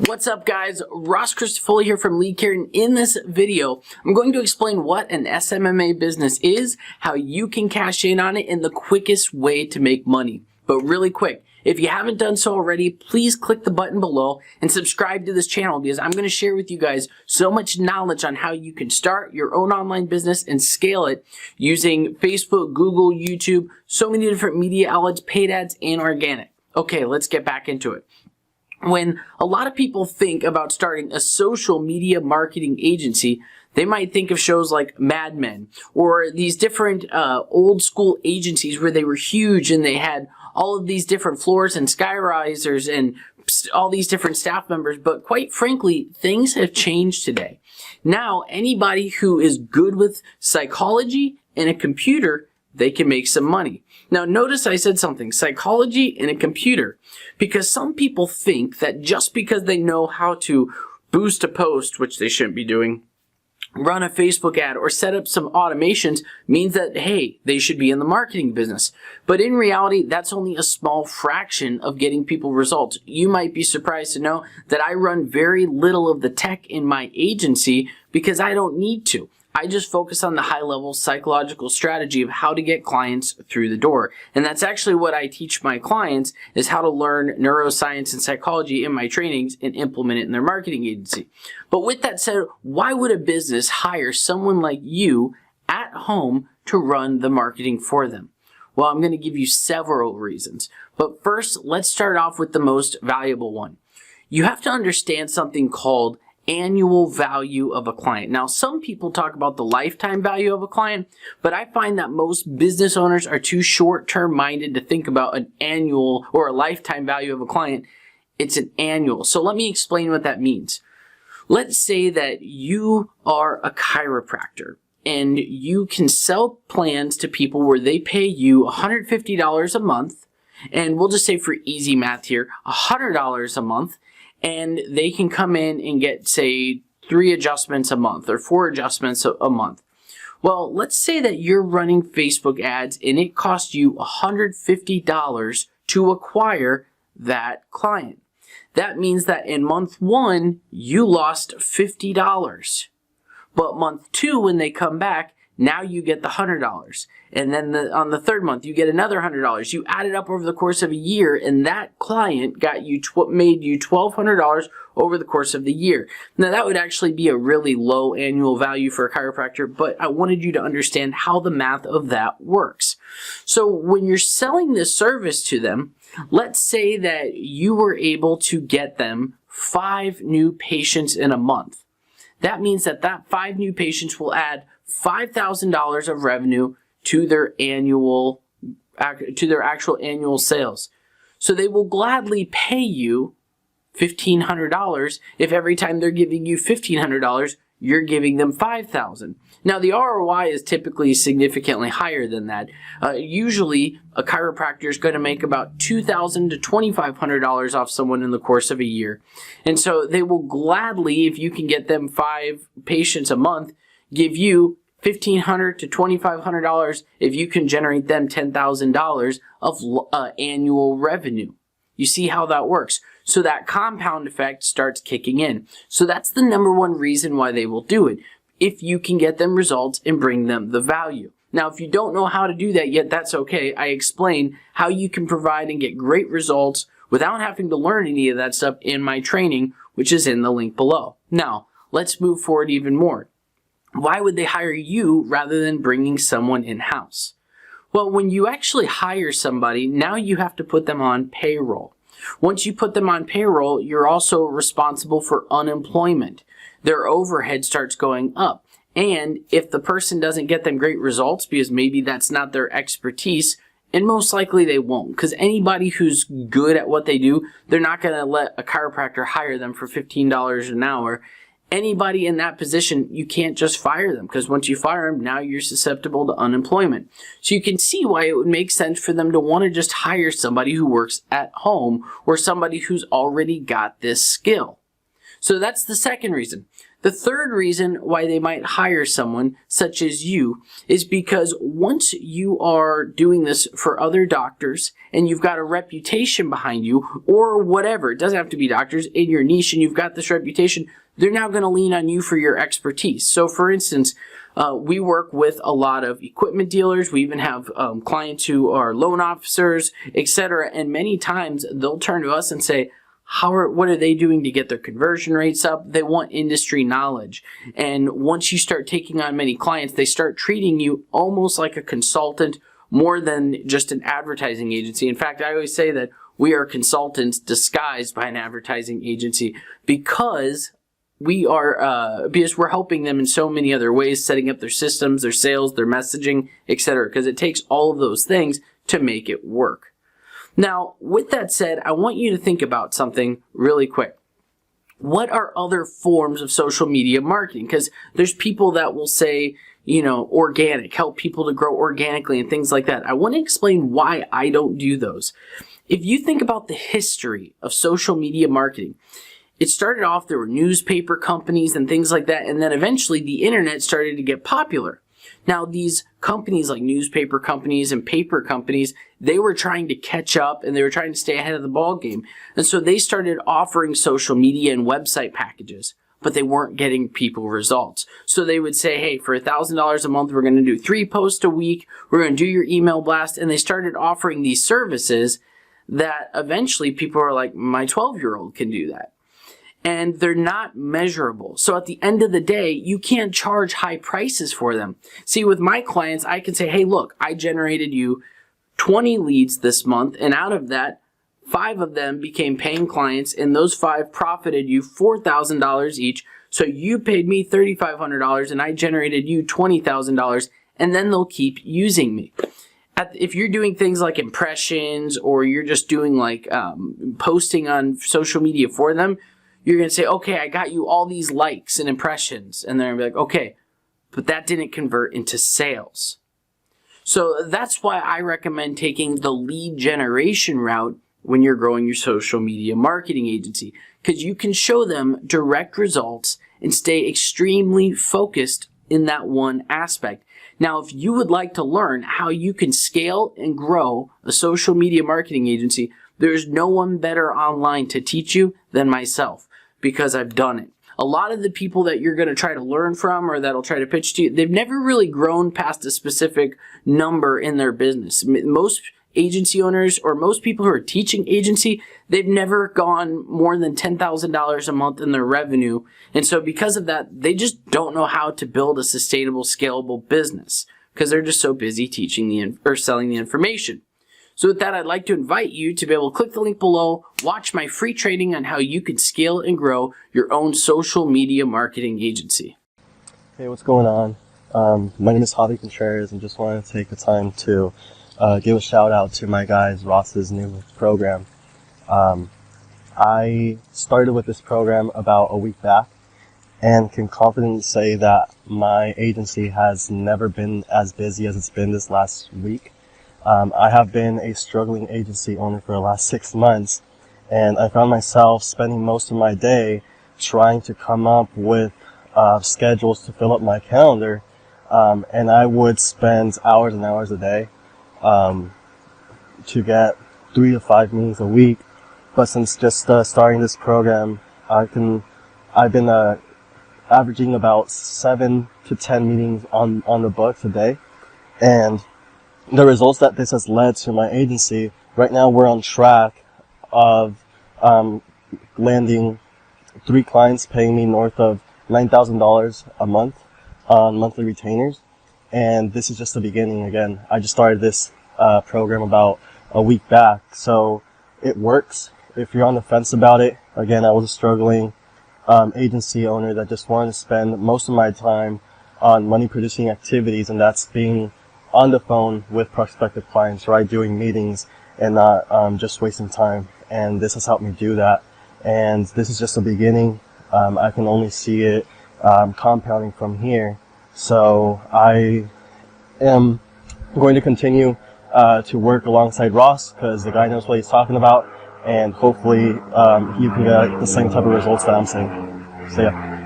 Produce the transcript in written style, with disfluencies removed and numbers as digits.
What's up, guys? Ross Christofoli here from LeadCarrot, and in this video, I'm going to explain what an SMMA business is, how you can cash in on it, and the quickest way to make money. But really quick, if you haven't done so already, please click the button below and subscribe to this channel because I'm going to share with you guys so much knowledge on how you can start your own online business and scale it using Facebook, Google, YouTube, so many different media outlets, paid ads, and organic. Okay, let's get back into it. When a lot of people think about starting a social media marketing agency, they might think of shows like Mad Men or these different old school agencies where they were huge and they had all of these different floors and skyrisers and all these different staff members. But quite frankly, things have changed today. Now, anybody who is good with psychology and a computer, they can make some money. Now, notice I said something, psychology and a computer, because some people think that just because they know how to boost a post, which they shouldn't be doing, run a Facebook ad, or set up some automations means that, hey, they should be in the marketing business. But in reality, that's only a small fraction of getting people results. You might be surprised to know that I run very little of the tech in my agency because I don't need to. I just focus on the high-level psychological strategy of how to get clients through the door. And that's actually what I teach my clients, is how to learn neuroscience and psychology in my trainings and implement it in their marketing agency. But with that said, why would a business hire someone like you at home to run the marketing for them? Well, I'm going to give you several reasons. But first, let's start off with the most valuable one. You have to understand something called annual value of a client. Now, some people talk about the lifetime value of a client, but I find that most business owners are too short-term minded to think about an annual or a lifetime value of a client. It's an annual. So let me explain what that means. Let's say that you are a chiropractor and you can sell plans to people where they pay you $150 a month, and we'll just say for easy math here, $100 a month, and they can come in and get, say, 3 adjustments a month or 4 adjustments a month. Well, let's say that you're running Facebook ads and it costs you $150 to acquire that client. That means that in month 1, you lost $50. But month 2, when they come back, now you get the $100. And then on the third month, you get another $100. You add it up over the course of a year, and that client got you made you $1,200 over the course of the year. Now, that would actually be a really low annual value for a chiropractor, but I wanted you to understand how the math of that works. So when you're selling this service to them, let's say that you were able to get them 5 new patients in a month. That means that 5 new patients will add $5,000 of revenue to their actual annual sales. So they will gladly pay you $1,500 if every time they're giving you $1,500, you're giving them $5,000. Now, the ROI is typically significantly higher than that. Usually, a chiropractor is going to make about $2,000 to $2,500 off someone in the course of a year. And so they will gladly, if you can get them 5 patients a month, give you $1,500 to $2,500 if you can generate them $10,000 of annual revenue. You see how that works? So that compound effect starts kicking in. So that's the number one reason why they will do it, if you can get them results and bring them the value. Now, if you don't know how to do that yet, that's okay. I explain how you can provide and get great results without having to learn any of that stuff in my training, which is in the link below. Now, let's move forward even more. Why would they hire you rather than bringing someone in-house? Well, when you actually hire somebody, now you have to put them on payroll. Once you put them on payroll, you're also responsible for unemployment. Their overhead starts going up. And if the person doesn't get them great results because maybe that's not their expertise, and most likely they won't, because anybody who's good at what they do, they're not going to let a chiropractor hire them for $15 an hour. Anybody in that position, you can't just fire them, because once you fire them, now you're susceptible to unemployment. So you can see why it would make sense for them to want to just hire somebody who works at home or somebody who's already got this skill. So that's the second reason. The third reason why they might hire someone such as you is because once you are doing this for other doctors and you've got a reputation behind you or whatever, it doesn't have to be doctors, in your niche and you've got this reputation, they're now going to lean on you for your expertise. So for instance, we work with a lot of equipment dealers. We even have clients who are loan officers, etc. And many times they'll turn to us and say, what are they doing to get their conversion rates up? They want industry knowledge. And once you start taking on many clients, they start treating you almost like a consultant more than just an advertising agency. In fact, I always say that we are consultants disguised by an advertising agency because we're helping them in so many other ways, setting up their systems, their sales, their messaging, etc. Because it takes all of those things to make it work. Now, with that said, I want you to think about something really quick. What are other forms of social media marketing? Because there's people that will say, organic, help people to grow organically and things like that. I want to explain why I don't do those. If you think about the history of social media marketing, it started off, there were newspaper companies and things like that, and then eventually the internet started to get popular. Now, these companies like newspaper companies and paper companies, they were trying to catch up and they were trying to stay ahead of the ball game. And so they started offering social media and website packages, but they weren't getting people results. So they would say, hey, for $1,000 a month, we're going to do 3 posts a week. We're going to do your email blast. And they started offering these services that eventually people are like, my 12-year-old can do that. And they're not measurable. So at the end of the day, you can't charge high prices for them. See, with my clients, I can say, hey, look, I generated you 20 leads this month, and out of that, 5 of them became paying clients, and those 5 profited you $4,000 each. So you paid me $3,500, and I generated you $20,000, and then they'll keep using me. If you're doing things like impressions, or you're just doing like posting on social media for them, you're going to say, okay, I got you all these likes and impressions. And they're going to be like, okay, but that didn't convert into sales. So that's why I recommend taking the lead generation route when you're growing your social media marketing agency, because you can show them direct results and stay extremely focused in that one aspect. Now, if you would like to learn how you can scale and grow a social media marketing agency, there's no one better online to teach you than myself, because I've done it. A lot of the people that you're going to try to learn from or that'll try to pitch to you, they've never really grown past a specific number in their business. Most agency owners or most people who are teaching agency, they've never gone more than $10,000 a month in their revenue. And so because of that, they just don't know how to build a sustainable, scalable business because they're just so busy teaching or selling the information. So with that, I'd like to invite you to be able to click the link below, watch my free training on how you can scale and grow your own social media marketing agency. Hey, what's going on? My name is Javi Contreras, and just wanted to take the time to give a shout out to my guys, Ross's new program. I started with this program about a week back and can confidently say that my agency has never been as busy as it's been this last week. I have been a struggling agency owner for the last 6 months, and I found myself spending most of my day trying to come up with schedules to fill up my calendar, and I would spend hours and hours a day to get 3 to 5 meetings a week. But since just starting this program, I've been averaging about 7 to 10 meetings on the books a day, and the results that this has led to my agency, right now we're on track of landing 3 clients paying me north of $9,000 a month on monthly retainers. And this is just the beginning. Again, I just started this program about a week back, so it works. If you're on the fence about it, again, I was a struggling agency owner that just wanted to spend most of my time on money producing activities, and that's being on the phone with prospective clients, right? Doing meetings and not just wasting time. And this has helped me do that. And this is just the beginning. I can only see it compounding from here. So I am going to continue to work alongside Ross because the guy knows what he's talking about. and hopefully you can get the same type of results that I'm seeing. So yeah.